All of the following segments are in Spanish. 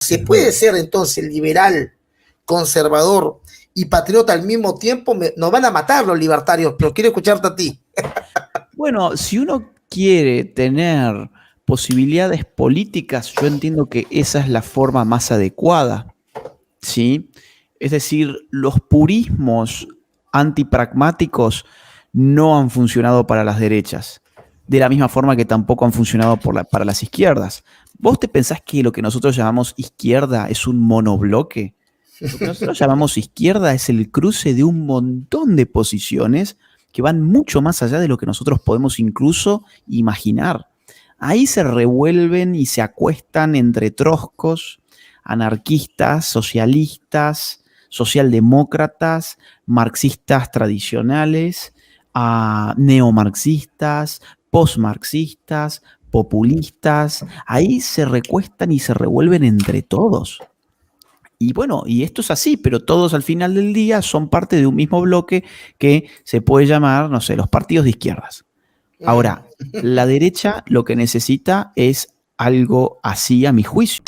¿Se puede ser entonces liberal, conservador y patriota al mismo tiempo? Nos van a matar los libertarios, pero quiero escucharte a ti. Bueno, si uno quiere tener posibilidades políticas, yo entiendo que esa es la forma más adecuada, ¿sí? Es decir, los purismos antipragmáticos no han funcionado para las derechas, de la misma forma que tampoco han funcionado para las izquierdas. ¿Vos te pensás que lo que nosotros llamamos izquierda es un monobloque? Lo que nosotros llamamos izquierda es el cruce de un montón de posiciones que van mucho más allá de lo que nosotros podemos incluso imaginar. Ahí se revuelven y se acuestan entre troscos, anarquistas, socialistas, socialdemócratas, marxistas tradicionales, neomarxistas, postmarxistas, populistas. Ahí se recuestan y se revuelven entre todos. Y bueno, y esto es así, pero todos al final del día son parte de un mismo bloque que se puede llamar, no sé, los partidos de izquierdas. Ahora, la derecha lo que necesita es algo así, a mi juicio.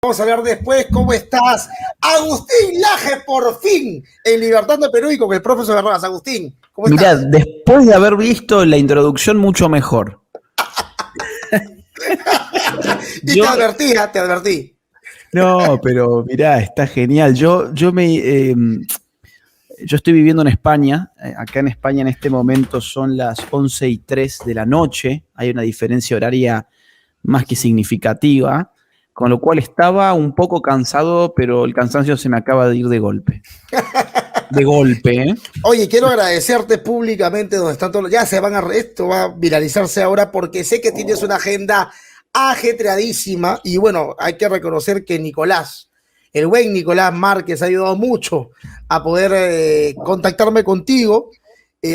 Vamos a hablar después. ¿Cómo estás? Agustín Laje, por fin, en Libertando Perú y con el profesor Berroas. Agustín, ¿cómo Mirá, estás? después de haber visto la introducción, mucho mejor. Y te advertí. No, pero mirá, está genial. Yo estoy viviendo en España. Acá en España en este momento son las 11:03 de la noche. Hay una diferencia horaria más que significativa, con lo cual estaba un poco cansado, pero el cansancio se me acaba de ir de golpe. De golpe, ¿eh? Oye, quiero agradecerte públicamente donde están todos. Ya esto va a viralizarse ahora porque sé que tienes una agenda ajetreadísima y bueno, hay que reconocer que Nicolás, el buen Nicolás Márquez, ha ayudado mucho a poder contactarme contigo,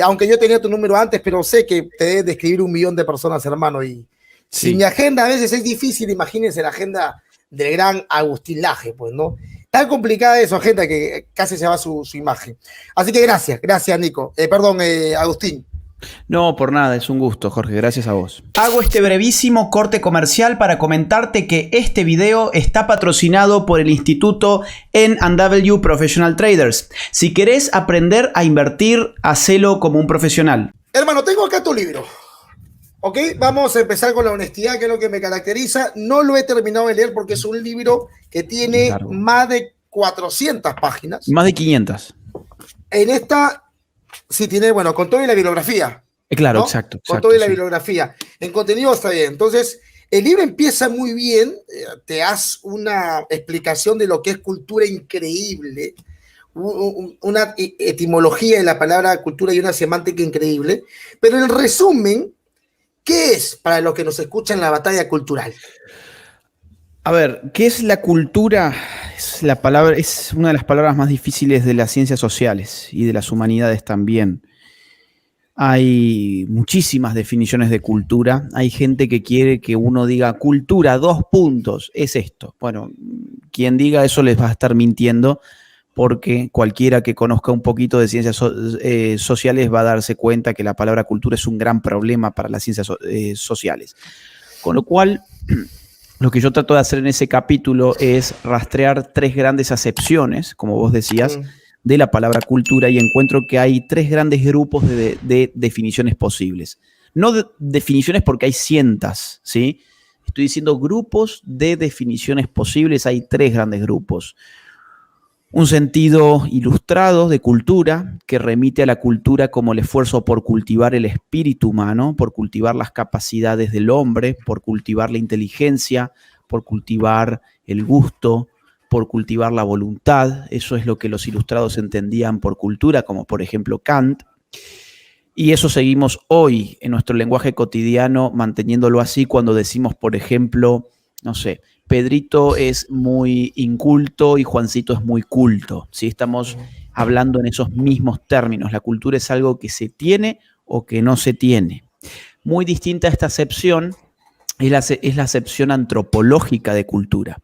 aunque yo tenía tu número antes, pero sé que te debes de escribir 1 millón de personas, hermano, y Sí. si mi agenda a veces es difícil, imagínense la agenda del gran Agustín Laje, pues, ¿no? Tan complicada es su agenda que casi se va su imagen. Así que gracias, Nico. Agustín. No, por nada, es un gusto, Jorge, gracias a vos. Hago este brevísimo corte comercial para comentarte que este video está patrocinado por el Instituto N&W Professional Traders. Si querés aprender a invertir, hacelo como un profesional. Hermano, tengo acá tu libro. Ok, vamos a empezar con la honestidad, que es lo que me caracteriza. No lo he terminado de leer porque es un libro que tiene más de 400 páginas. Más de 500. En esta, sí tiene, bueno, con todo y la bibliografía. Claro, ¿no? exacto. Con todo y la bibliografía. En contenido está bien. Entonces, el libro empieza muy bien. Te das una explicación de lo que es cultura increíble. Una etimología de la palabra cultura y una semántica increíble. Pero en resumen, ¿qué es para los que nos escuchan la batalla cultural? A ver, ¿qué es la cultura? Es una de las palabras más difíciles de las ciencias sociales y de las humanidades también. Hay muchísimas definiciones de cultura. Hay gente que quiere que uno diga cultura, 2 puntos, es esto. Bueno, quien diga eso les va a estar mintiendo, porque cualquiera que conozca un poquito de ciencias sociales va a darse cuenta que la palabra cultura es un gran problema para las ciencias sociales. Con lo cual, lo que yo trato de hacer en ese capítulo es rastrear 3 grandes acepciones, como vos decías, de la palabra cultura, y encuentro que hay 3 grandes grupos de definiciones posibles. No definiciones porque hay cientos, ¿sí? Estoy diciendo grupos de definiciones posibles, hay 3 grandes grupos. Un sentido ilustrado de cultura, que remite a la cultura como el esfuerzo por cultivar el espíritu humano, por cultivar las capacidades del hombre, por cultivar la inteligencia, por cultivar el gusto, por cultivar la voluntad. Eso es lo que los ilustrados entendían por cultura, como por ejemplo Kant. Y eso seguimos hoy en nuestro lenguaje cotidiano, manteniéndolo así cuando decimos, por ejemplo, no sé, Pedrito es muy inculto y Juancito es muy culto, ¿sí? Estamos hablando en esos mismos términos. La cultura es algo que se tiene o que no se tiene. Muy distinta a esta acepción es la acepción antropológica de cultura.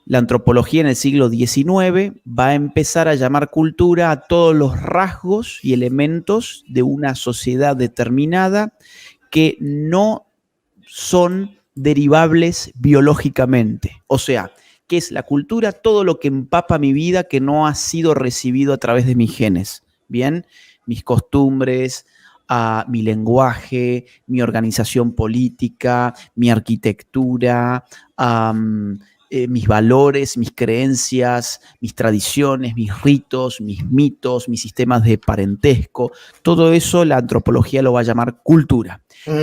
La antropología en el siglo XIX va a empezar a llamar cultura a todos los rasgos y elementos de una sociedad determinada que no son derivables biológicamente. O sea, ¿qué es la cultura? Todo lo que empapa mi vida que no ha sido recibido a través de mis genes. Bien, mis costumbres, mi lenguaje, mi organización política, mi arquitectura, mis valores, mis creencias, mis tradiciones, mis ritos, mis mitos, mis sistemas de parentesco. Todo eso la antropología lo va a llamar cultura.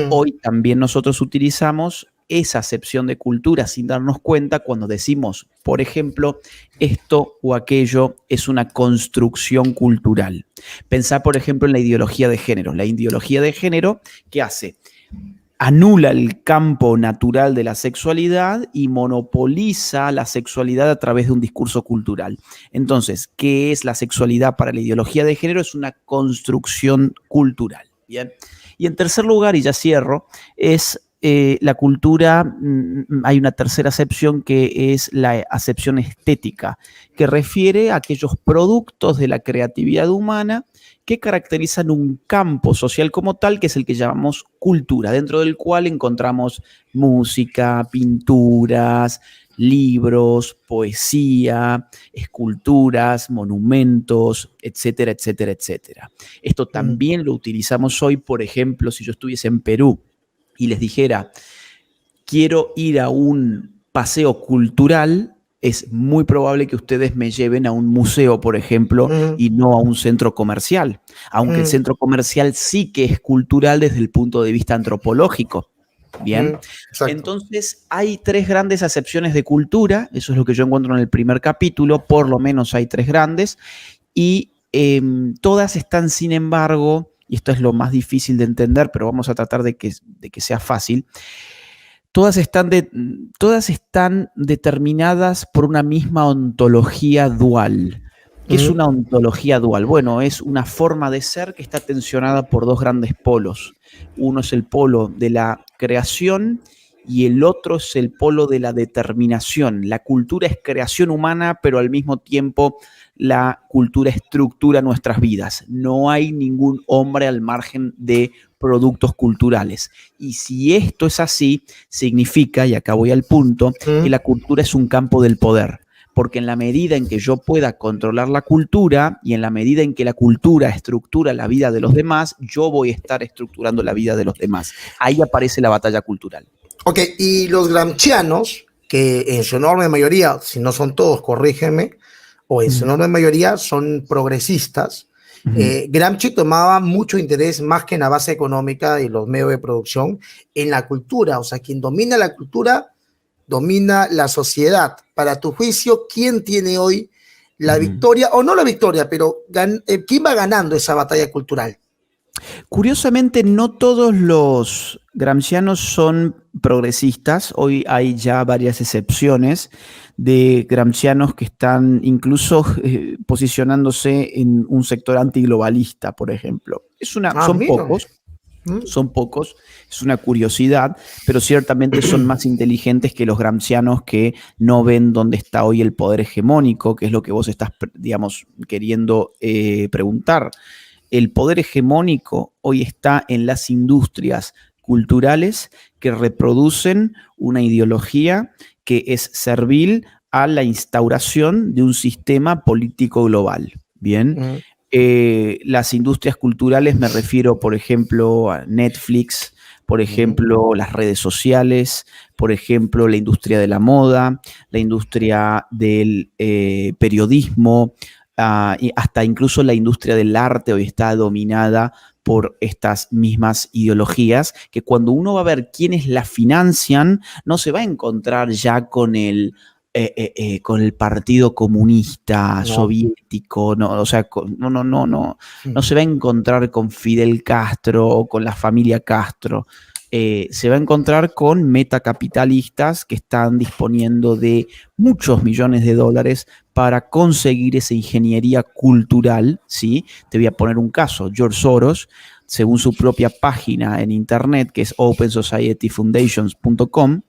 Hoy también nosotros utilizamos esa acepción de cultura sin darnos cuenta cuando decimos, por ejemplo, esto o aquello es una construcción cultural. Pensá, por ejemplo, en la ideología de género. La ideología de género, ¿qué hace? Anula el campo natural de la sexualidad y monopoliza la sexualidad a través de un discurso cultural. Entonces, ¿qué es la sexualidad para la ideología de género? Es una construcción cultural. Bien. Y en tercer lugar, y ya cierro, es la cultura. Hay una tercera acepción que es la acepción estética, que refiere a aquellos productos de la creatividad humana que caracterizan un campo social como tal, que es el que llamamos cultura, dentro del cual encontramos música, pinturas, libros, poesía, esculturas, monumentos, etcétera, etcétera, etcétera. Esto también lo utilizamos hoy, por ejemplo, si yo estuviese en Perú y les dijera, quiero ir a un paseo cultural, es muy probable que ustedes me lleven a un museo, por ejemplo, y no a un centro comercial. Aunque el centro comercial sí que es cultural desde el punto de vista antropológico. Bien. Entonces, hay tres grandes acepciones de cultura. Eso es lo que yo encuentro en el primer capítulo. Por lo menos hay tres grandes. Y todas están, sin embargo, y esto es lo más difícil de entender, pero vamos a tratar de que sea fácil. Todas están determinadas por una misma ontología dual. ¿Qué es una ontología dual? Bueno, es una forma de ser que está tensionada por dos grandes polos. Uno es el polo de la creación y el otro es el polo de la determinación. La cultura es creación humana, pero al mismo tiempo la cultura estructura nuestras vidas. No hay ningún hombre al margen de productos culturales. Y si esto es así, significa, y acá voy al punto, que la cultura es un campo del poder. Porque en la medida en que yo pueda controlar la cultura y en la medida en que la cultura estructura la vida de los demás, yo voy a estar estructurando la vida de los demás. Ahí aparece la batalla cultural. Ok, y los gramscianos, que en su enorme mayoría, si no son todos, corrígeme, o en su enorme mayoría son progresistas. Gramsci tomaba mucho interés, más que en la base económica y los medios de producción, en la cultura. O sea, quien domina la cultura, domina la sociedad. Para tu juicio, ¿quién tiene hoy la victoria, o no la victoria, pero quién va ganando esa batalla cultural? Curiosamente, no todos los gramscianos son progresistas. Hoy hay ya varias excepciones de gramscianos que están incluso posicionándose en un sector antiglobalista, por ejemplo. Son pocos, es una curiosidad, pero ciertamente son más inteligentes que los gramscianos que no ven dónde está hoy el poder hegemónico, que es lo que vos estás, digamos, queriendo preguntar. El poder hegemónico hoy está en las industrias culturales que reproducen una ideología que es servil a la instauración de un sistema político global. Bien. Las industrias culturales, me refiero, por ejemplo, a Netflix, por ejemplo, las redes sociales, por ejemplo, la industria de la moda, la industria del periodismo, y hasta incluso la industria del arte hoy está dominada por estas mismas ideologías, que cuando uno va a ver quiénes la financian, no se va a encontrar ya con el Partido Comunista Soviético, no, o sea, no se va a encontrar con Fidel Castro o con la familia Castro. Se va a encontrar con metacapitalistas que están disponiendo de muchos millones de dólares para conseguir esa ingeniería cultural, ¿sí? Te voy a poner un caso. George Soros según su propia página en internet, que es opensocietyfoundations.com,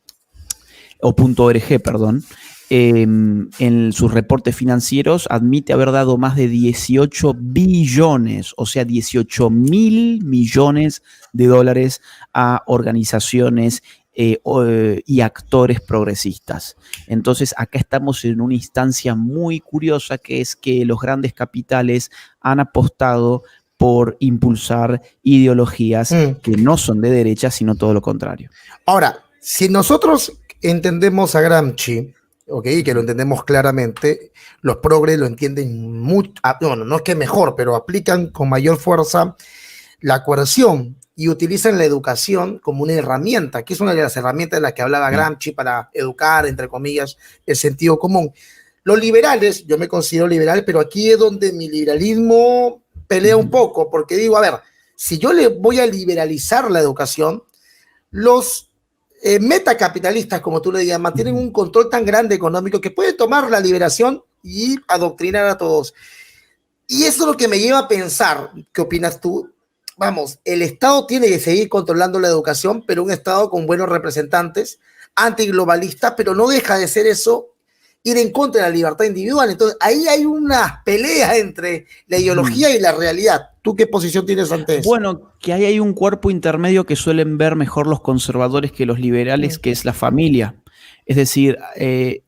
o .org, perdón, en sus reportes financieros admite haber dado más de 18 billones, o sea, 18.000 millones de dólares a organizaciones y actores progresistas. Entonces, acá estamos en una instancia muy curiosa, que es que los grandes capitales han apostado por impulsar ideologías que no son de derecha, sino todo lo contrario. Ahora, si nosotros entendemos a Gramsci, okay, que lo entendemos claramente, los progres lo entienden mucho, bueno, no es que mejor, pero aplican con mayor fuerza la coerción y utilizan la educación como una herramienta, que es una de las herramientas de las que hablaba Gramsci para educar, entre comillas, el sentido común. Los liberales, yo me considero liberal, pero aquí es donde mi liberalismo pelea un poco, porque digo, a ver, si yo le voy a liberalizar la educación, los metacapitalistas, como tú le llamas, tienen un control tan grande económico que puede tomar la liberación y adoctrinar a todos. Y eso es lo que me lleva a pensar, ¿qué opinas tú? Vamos, el Estado tiene que seguir controlando la educación, pero un Estado con buenos representantes, antiglobalistas, pero no deja de ser eso, ir en contra de la libertad individual. Entonces, ahí hay una pelea entre la ideología y la realidad. ¿Tú qué posición tienes ante eso? Bueno, que ahí hay un cuerpo intermedio que suelen ver mejor los conservadores que los liberales, que es la familia. Es decir,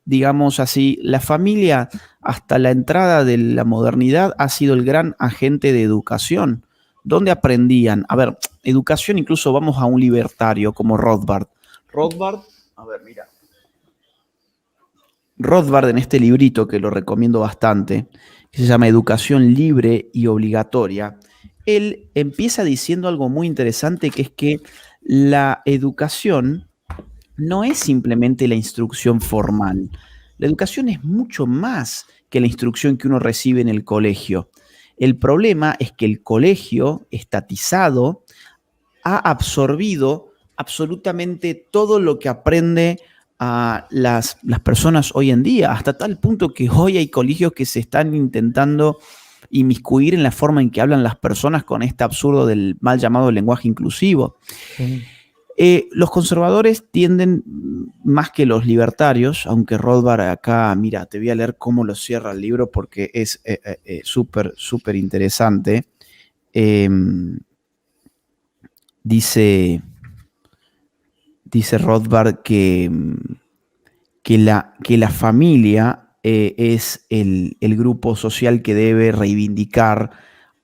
digamos así, la familia hasta la entrada de la modernidad ha sido el gran agente de educación. ¿Dónde aprendían? A ver, educación, incluso vamos a un libertario como Rothbard. Rothbard, a ver, mira. Rothbard, en este librito que lo recomiendo bastante, que se llama Educación Libre y Obligatoria, él empieza diciendo algo muy interesante, que es que la educación no es simplemente la instrucción formal. La educación es mucho más que la instrucción que uno recibe en el colegio. El problema es que el colegio, estatizado, ha absorbido absolutamente todo lo que aprende a las personas hoy en día, hasta tal punto que hoy hay colegios que se están intentando inmiscuir en la forma en que hablan las personas con este absurdo del mal llamado lenguaje inclusivo. Los conservadores tienden, más que los libertarios, aunque Rothbard acá, mira, te voy a leer cómo lo cierra el libro porque es súper interesante. Dice Rothbard que la familia es el grupo social que debe reivindicar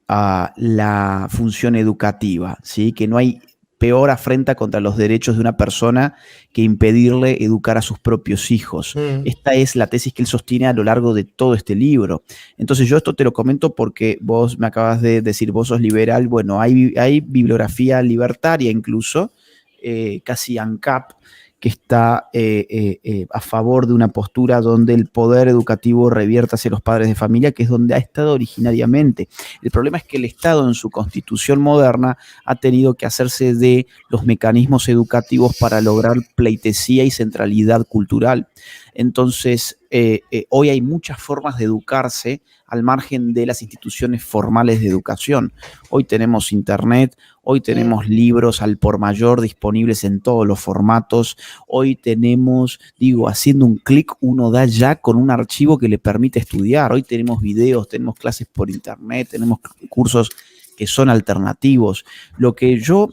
la función educativa, ¿sí? Que no hay peor afrenta contra los derechos de una persona que impedirle educar a sus propios hijos. Esta es la tesis que él sostiene a lo largo de todo este libro. Entonces yo esto te lo comento porque vos me acabas de decir, vos sos liberal. Bueno, hay bibliografía libertaria incluso, casi ANCAP, que está a favor de una postura donde el poder educativo revierta hacia los padres de familia, que es donde ha estado originariamente. El problema es que el Estado en su constitución moderna ha tenido que hacerse de los mecanismos educativos para lograr pleitesía y centralidad cultural. Entonces, hoy hay muchas formas de educarse al margen de las instituciones formales de educación. Hoy tenemos internet, hoy tenemos libros al por mayor disponibles en todos los formatos. Hoy tenemos, haciendo un clic uno da ya con un archivo que le permite estudiar. Hoy tenemos videos, tenemos clases por internet, tenemos cursos que son alternativos. Lo que yo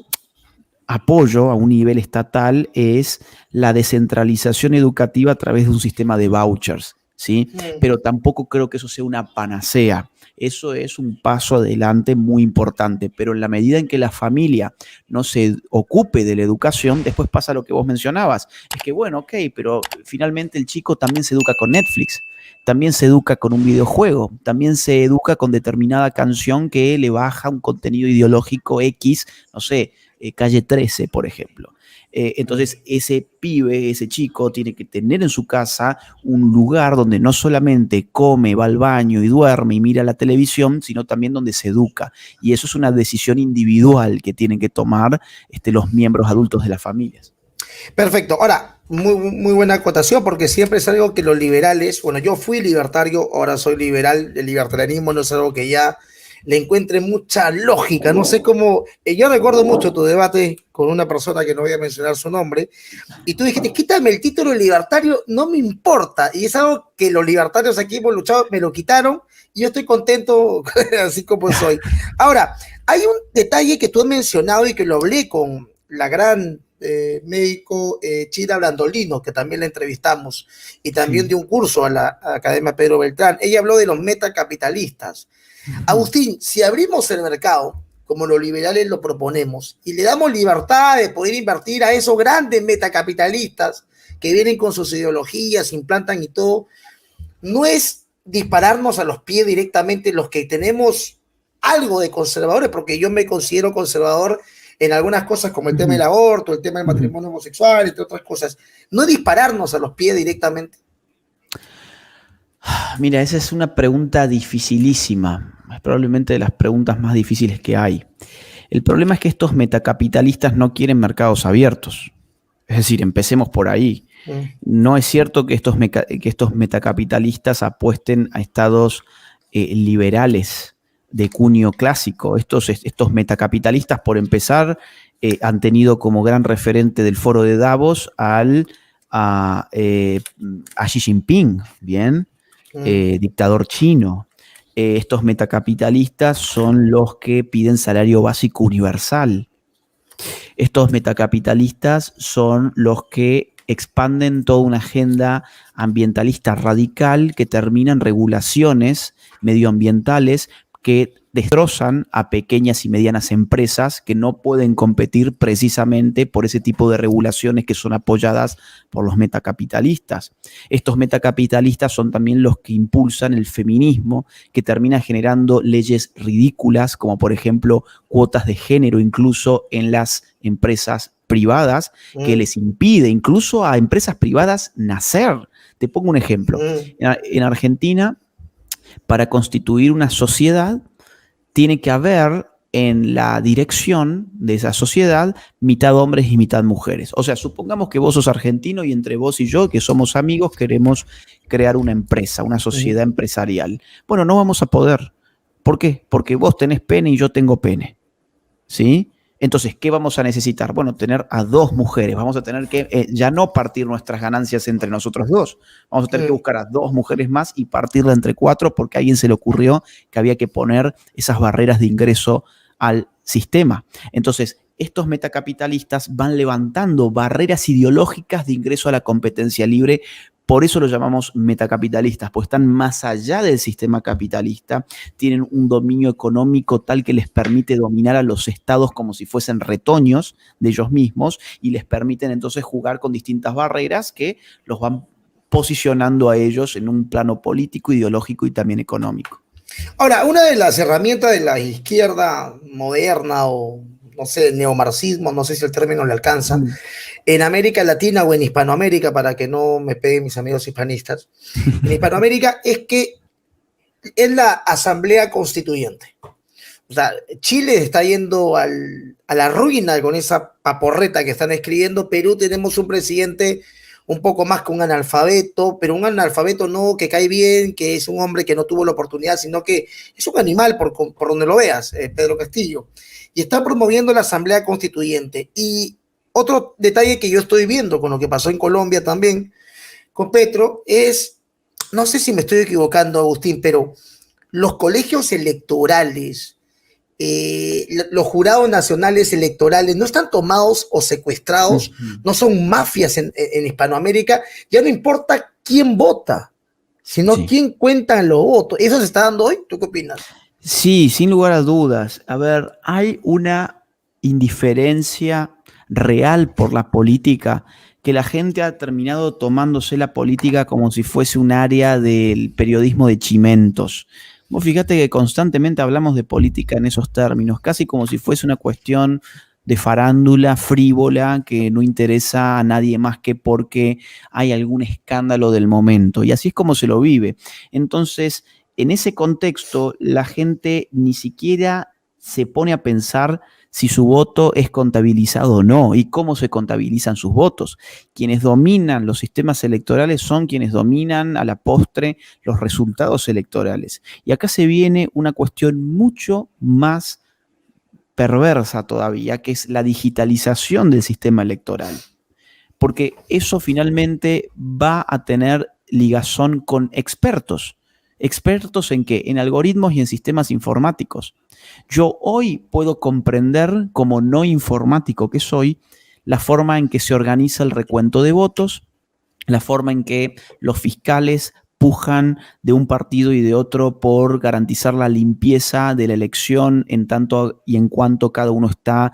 apoyo a un nivel estatal es la descentralización educativa a través de un sistema de vouchers, ¿sí? Pero tampoco creo que eso sea una panacea. Eso es un paso adelante muy importante, pero en la medida en que la familia no se ocupe de la educación, después pasa lo que vos mencionabas. Es que, bueno, ok, pero finalmente el chico también se educa con Netflix, también se educa con un videojuego, también se educa con determinada canción que le baja un contenido ideológico X, no sé, Calle 13, por ejemplo. Entonces, ese pibe, ese chico, tiene que tener en su casa un lugar donde no solamente come, va al baño y duerme y mira la televisión, sino también donde se educa. Y eso es una decisión individual que tienen que tomar los miembros adultos de las familias. Perfecto. Ahora, muy buena acotación, porque siempre es algo que los liberales, bueno, yo fui libertario, ahora soy liberal, el libertarianismo no es algo que ya le encuentre mucha lógica. No sé cómo. Yo recuerdo mucho tu debate con una persona que no voy a mencionar su nombre, y tú dijiste: quítame el título de libertario, no me importa. Y es algo que los libertarios aquí hemos luchado, me lo quitaron, y yo estoy contento así como soy. Ahora, hay un detalle que tú has mencionado y que lo hablé con la gran médico Chira Blandolino, que también la entrevistamos, y también dio un curso a la Academia Pedro Beltrán. Ella habló de los metacapitalistas. Agustín, si abrimos el mercado, como los liberales lo proponemos, y le damos libertad de poder invertir a esos grandes metacapitalistas que vienen con sus ideologías, implantan y todo, no es dispararnos a los pies directamente los que tenemos algo de conservadores, porque yo me considero conservador en algunas cosas como el tema del aborto, el tema del matrimonio homosexual, entre otras cosas. No dispararnos a los pies directamente. Mira, esa es una pregunta dificilísima. Es probablemente de las preguntas más difíciles que hay. El problema es que estos metacapitalistas no quieren mercados abiertos. Es decir, empecemos por ahí. No es cierto que estos metacapitalistas apuesten a estados liberales de cuño clásico. Estos metacapitalistas, por empezar, han tenido como gran referente del foro de Davos a Xi Jinping, ¿bien? Dictador chino. Estos metacapitalistas son los que piden salario básico universal. Estos metacapitalistas son los que expanden toda una agenda ambientalista radical que termina en regulaciones medioambientales que destrozan a pequeñas y medianas empresas que no pueden competir precisamente por ese tipo de regulaciones que son apoyadas por los metacapitalistas. Estos metacapitalistas son también los que impulsan el feminismo, que termina generando leyes ridículas, como por ejemplo cuotas de género incluso en las empresas privadas, que les impide incluso a empresas privadas nacer. Te pongo un ejemplo. En Argentina, para constituir una sociedad, tiene que haber en la dirección de esa sociedad mitad hombres y mitad mujeres. O sea, supongamos que vos sos argentino y entre vos y yo, que somos amigos, queremos crear una empresa, una sociedad empresarial. Bueno, no vamos a poder. ¿Por qué? Porque vos tenés pene y yo tengo pene. ¿Sí? Entonces, ¿qué vamos a necesitar? Bueno, tener a dos mujeres. Vamos a tener que ya no partir nuestras ganancias entre nosotros dos. Vamos a tener que buscar a dos mujeres más y partirla entre cuatro porque a alguien se le ocurrió que había que poner esas barreras de ingreso al sistema. Entonces, estos metacapitalistas van levantando barreras ideológicas de ingreso a la competencia libre. Por eso los llamamos metacapitalistas, pues están más allá del sistema capitalista, tienen un dominio económico tal que les permite dominar a los estados como si fuesen retoños de ellos mismos y les permiten entonces jugar con distintas barreras que los van posicionando a ellos en un plano político, ideológico y también económico. Ahora, una de las herramientas de la izquierda moderna o, no sé, neomarxismo, no sé si el término le alcanza, en América Latina o en Hispanoamérica, para que no me peguen mis amigos hispanistas, en Hispanoamérica es que es la Asamblea Constituyente. O sea, Chile está yendo a la ruina con esa paporreta que están escribiendo. Perú tenemos un presidente un poco más que un analfabeto, pero un analfabeto no que cae bien, que es un hombre que no tuvo la oportunidad, sino que es un animal por donde lo veas, Pedro Castillo. Y está promoviendo la Asamblea Constituyente. Y otro detalle que yo estoy viendo con lo que pasó en Colombia también, con Petro, es, no sé si me estoy equivocando, Agustín, pero los colegios electorales, los jurados nacionales electorales no están tomados o secuestrados, no son mafias en Hispanoamérica, ya no importa quién vota, sino quién cuenta los votos. ¿Eso se está dando hoy? ¿Tú qué opinas? Sí, sin lugar a dudas. A ver, hay una indiferencia real por la política, que la gente ha terminado tomándose la política como si fuese un área del periodismo de chimentos. Vos fíjate que constantemente hablamos de política en esos términos, casi como si fuese una cuestión de farándula frívola que no interesa a nadie más que porque hay algún escándalo del momento. Y así es como se lo vive. Entonces, en ese contexto, la gente ni siquiera se pone a pensar si su voto es contabilizado o no y cómo se contabilizan sus votos. Quienes dominan los sistemas electorales son quienes dominan a la postre los resultados electorales. Y acá se viene una cuestión mucho más perversa todavía, que es la digitalización del sistema electoral. Porque eso finalmente va a tener ligazón con expertos. ¿Expertos en qué? En algoritmos y en sistemas informáticos. Yo hoy puedo comprender, como no informático que soy, la forma en que se organiza el recuento de votos, la forma en que los fiscales pujan de un partido y de otro por garantizar la limpieza de la elección en tanto y en cuanto cada uno está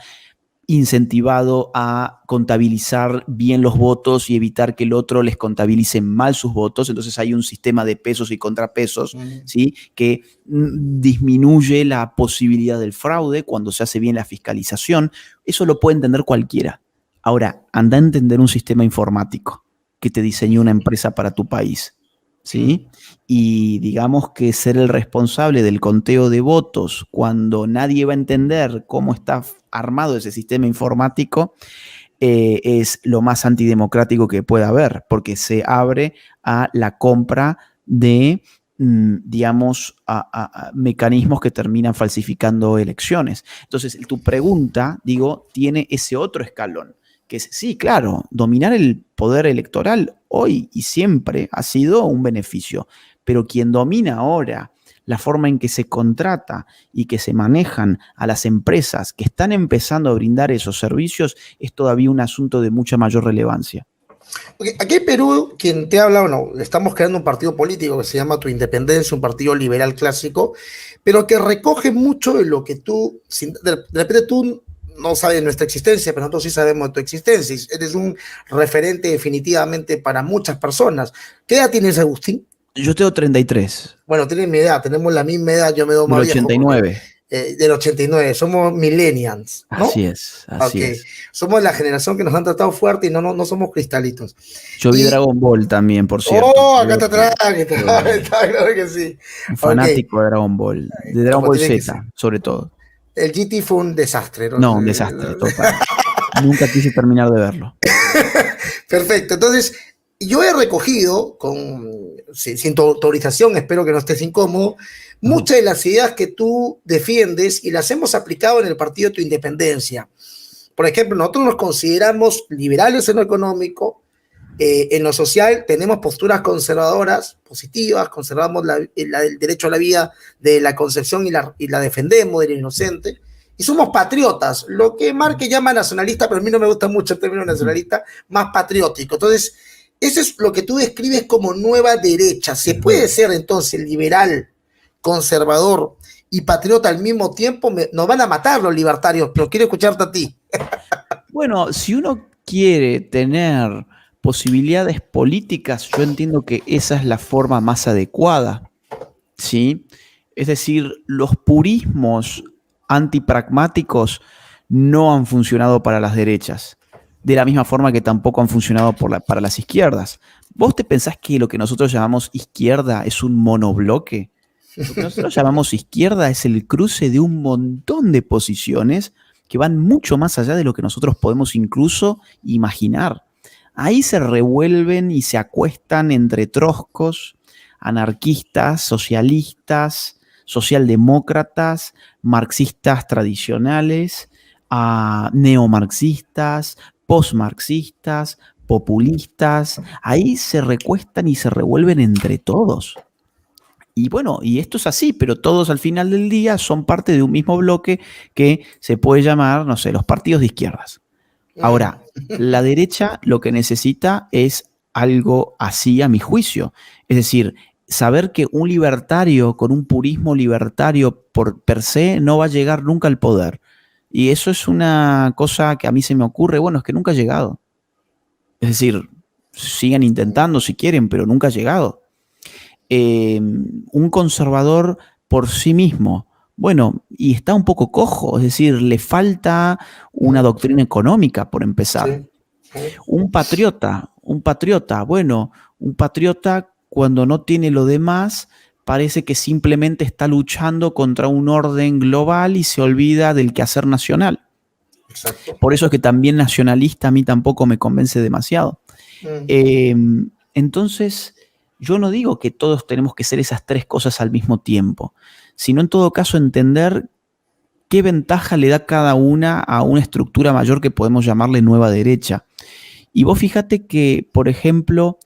incentivado a contabilizar bien los votos y evitar que el otro les contabilice mal sus votos. Entonces hay un sistema de pesos y contrapesos, ¿sí? Que disminuye la posibilidad del fraude cuando se hace bien la fiscalización. Eso lo puede entender cualquiera. Ahora, anda a entender un sistema informático que te diseñó una empresa para tu país, ¿sí? Y digamos que ser el responsable del conteo de votos cuando nadie va a entender cómo está armado ese sistema informático es lo más antidemocrático que pueda haber, porque se abre a la compra de, digamos, a mecanismos que terminan falsificando elecciones. Entonces, tu pregunta, digo, tiene ese otro escalón, que es, sí, claro, dominar el poder electoral hoy y siempre ha sido un beneficio, pero quien domina ahora la forma en que se contrata y que se manejan a las empresas que están empezando a brindar esos servicios es todavía un asunto de mucha mayor relevancia. Okay, aquí en Perú, quien te habla, bueno, estamos creando un partido político que se llama Tu Independencia, un partido liberal clásico, pero que recoge mucho de lo que tú, de repente tú no sabes de nuestra existencia, pero nosotros sí sabemos de tu existencia. Eres un referente definitivamente para muchas personas. ¿Qué edad tienes, Agustín? Yo tengo 33. Bueno, tienes mi edad, tenemos la misma edad, yo me doy más viejo. 89. Del 89, somos millennials, ¿no? Así es. Somos la generación que nos han tratado fuerte y no somos cristalitos. Yo vi Dragon Ball también, por cierto. Oh, acá está atrás, claro que sí. Un fanático de Dragon Ball, de Dragon Ball Z, sobre todo. El GT fue un desastre, ¿no? No, un desastre, total. Nunca quise terminar de verlo. Perfecto, entonces yo he recogido, sin tu autorización, espero que no estés incómodo, muchas de las ideas que tú defiendes y las hemos aplicado en el Partido de Tu Independencia. Por ejemplo, nosotros nos consideramos liberales en lo económico, en lo social tenemos posturas conservadoras, positivas, conservamos el derecho a la vida de la concepción y la defendemos del inocente, y somos patriotas, lo que Márquez llama nacionalista, pero a mí no me gusta mucho el término nacionalista, más patriótico. Entonces, eso es lo que tú describes como nueva derecha. ¿Se puede ser entonces liberal, conservador y patriota al mismo tiempo? Nos van a matar los libertarios, pero quiero escucharte a ti. Bueno, si uno quiere tener posibilidades políticas, yo entiendo que esa es la forma más adecuada, ¿sí? Es decir, los purismos antipragmáticos no han funcionado para las derechas, de la misma forma que tampoco han funcionado para las izquierdas. ¿Vos te pensás que lo que nosotros llamamos izquierda es un monobloque? Lo que nosotros llamamos izquierda es el cruce de un montón de posiciones que van mucho más allá de lo que nosotros podemos incluso imaginar. Ahí se revuelven y se acuestan entre trotskos, anarquistas, socialistas, socialdemócratas, marxistas tradicionales, neomarxistas, postmarxistas, populistas. Ahí se recuestan y se revuelven entre todos. Y bueno, y esto es así, pero todos al final del día son parte de un mismo bloque que se puede llamar, no sé, los partidos de izquierdas. Ahora, la derecha lo que necesita es algo así, a mi juicio. Es decir, saber que un libertario con un purismo libertario per se no va a llegar nunca al poder. Y eso es una cosa que a mí se me ocurre, bueno, es que nunca ha llegado. Es decir, sigan intentando si quieren, pero nunca ha llegado. Un conservador por sí mismo, bueno, y está un poco cojo, es decir, le falta una doctrina económica, por empezar. Sí. Un patriota, bueno, un patriota cuando no tiene lo demás, parece que simplemente está luchando contra un orden global y se olvida del quehacer nacional. Exacto. Por eso es que también nacionalista a mí tampoco me convence demasiado. Entonces, yo no digo que todos tenemos que ser esas tres cosas al mismo tiempo, sino en todo caso entender qué ventaja le da cada una a una estructura mayor que podemos llamarle nueva derecha. Y vos fíjate que, por ejemplo,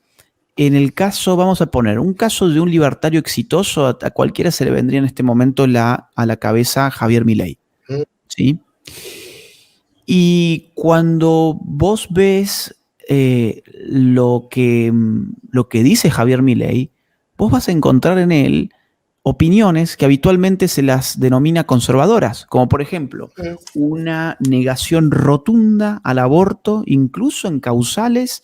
en el caso, vamos a poner, un caso de un libertario exitoso, a cualquiera se le vendría en este momento a la cabeza Javier Milei, ¿sí? Y cuando vos ves lo que dice Javier Milei, vos vas a encontrar en él opiniones que habitualmente se las denomina conservadoras, como por ejemplo una negación rotunda al aborto, incluso en causales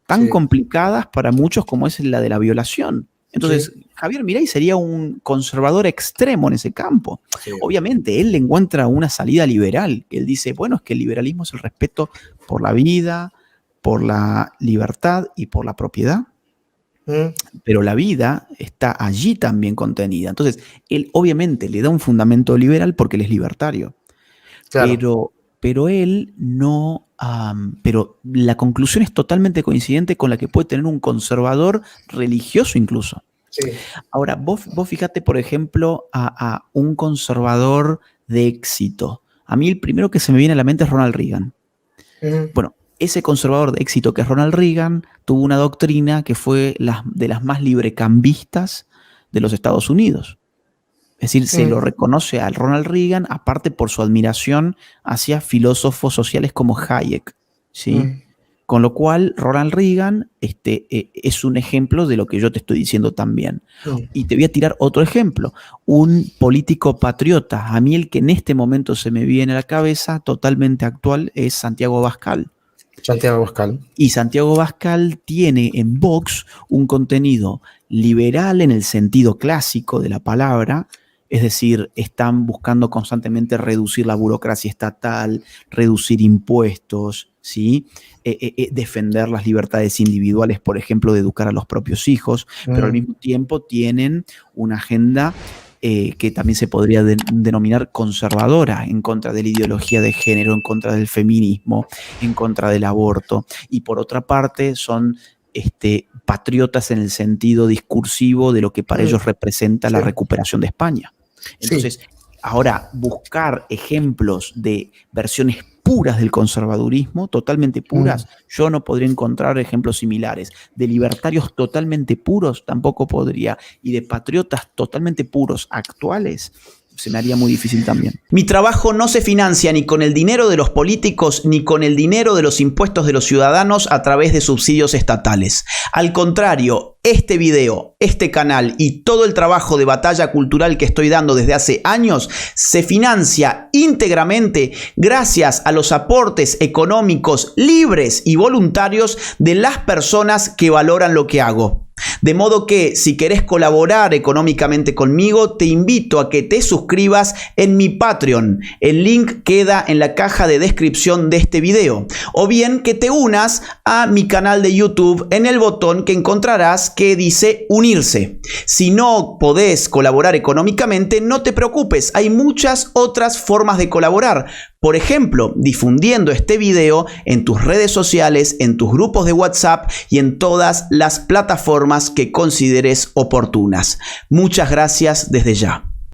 tan complicadas para muchos como es la de la violación. Entonces, Javier Milei sería un conservador extremo en ese campo. Sí. Obviamente, él le encuentra una salida liberal. Él dice, bueno, es que el liberalismo es el respeto por la vida, por la libertad y por la propiedad. Pero la vida está allí también contenida. Entonces, él obviamente le da un fundamento liberal porque él es libertario. Claro. Pero él no... pero la conclusión es totalmente coincidente con la que puede tener un conservador religioso incluso. Sí. Ahora, vos fíjate, por ejemplo, a un conservador de éxito. A mí el primero que se me viene a la mente es Ronald Reagan. Bueno, ese conservador de éxito que es Ronald Reagan tuvo una doctrina que fue de las más librecambistas de los Estados Unidos. Es decir, se lo reconoce a Ronald Reagan, aparte por su admiración hacia filósofos sociales como Hayek, ¿sí? Con lo cual, Ronald Reagan es un ejemplo de lo que yo te estoy diciendo también. Y te voy a tirar otro ejemplo. Un político patriota. A mí el que en este momento se me viene a la cabeza, totalmente actual, es Santiago Abascal. Y Santiago Abascal tiene en Vox un contenido liberal en el sentido clásico de la palabra. Es decir, están buscando constantemente reducir la burocracia estatal, reducir impuestos, ¿sí? Defender las libertades individuales, por ejemplo, de educar a los propios hijos, pero al mismo tiempo tienen una agenda que también se podría denominar conservadora, en contra de la ideología de género, en contra del feminismo, en contra del aborto. Y por otra parte son... patriotas en el sentido discursivo de lo que para ellos representa la recuperación de España. Entonces, ahora buscar ejemplos de versiones puras del conservadurismo, totalmente puras, yo no podría encontrar ejemplos similares. De libertarios totalmente puros tampoco podría, y de patriotas totalmente puros actuales se me haría muy difícil también. Mi trabajo no se financia ni con el dinero de los políticos ni con el dinero de los impuestos de los ciudadanos a través de subsidios estatales. Al contrario, este video, este canal y todo el trabajo de batalla cultural que estoy dando desde hace años se financia íntegramente gracias a los aportes económicos libres y voluntarios de las personas que valoran lo que hago. De modo que si querés colaborar económicamente conmigo, te invito a que te suscribas en mi Patreon. El link queda en la caja de descripción de este video. O bien que te unas a mi canal de YouTube en el botón que encontrarás que dice unirse. Si no podés colaborar económicamente, no te preocupes. Hay muchas otras formas de colaborar. Por ejemplo, difundiendo este video en tus redes sociales, en tus grupos de WhatsApp y en todas las plataformas que consideres oportunas. Muchas gracias desde ya.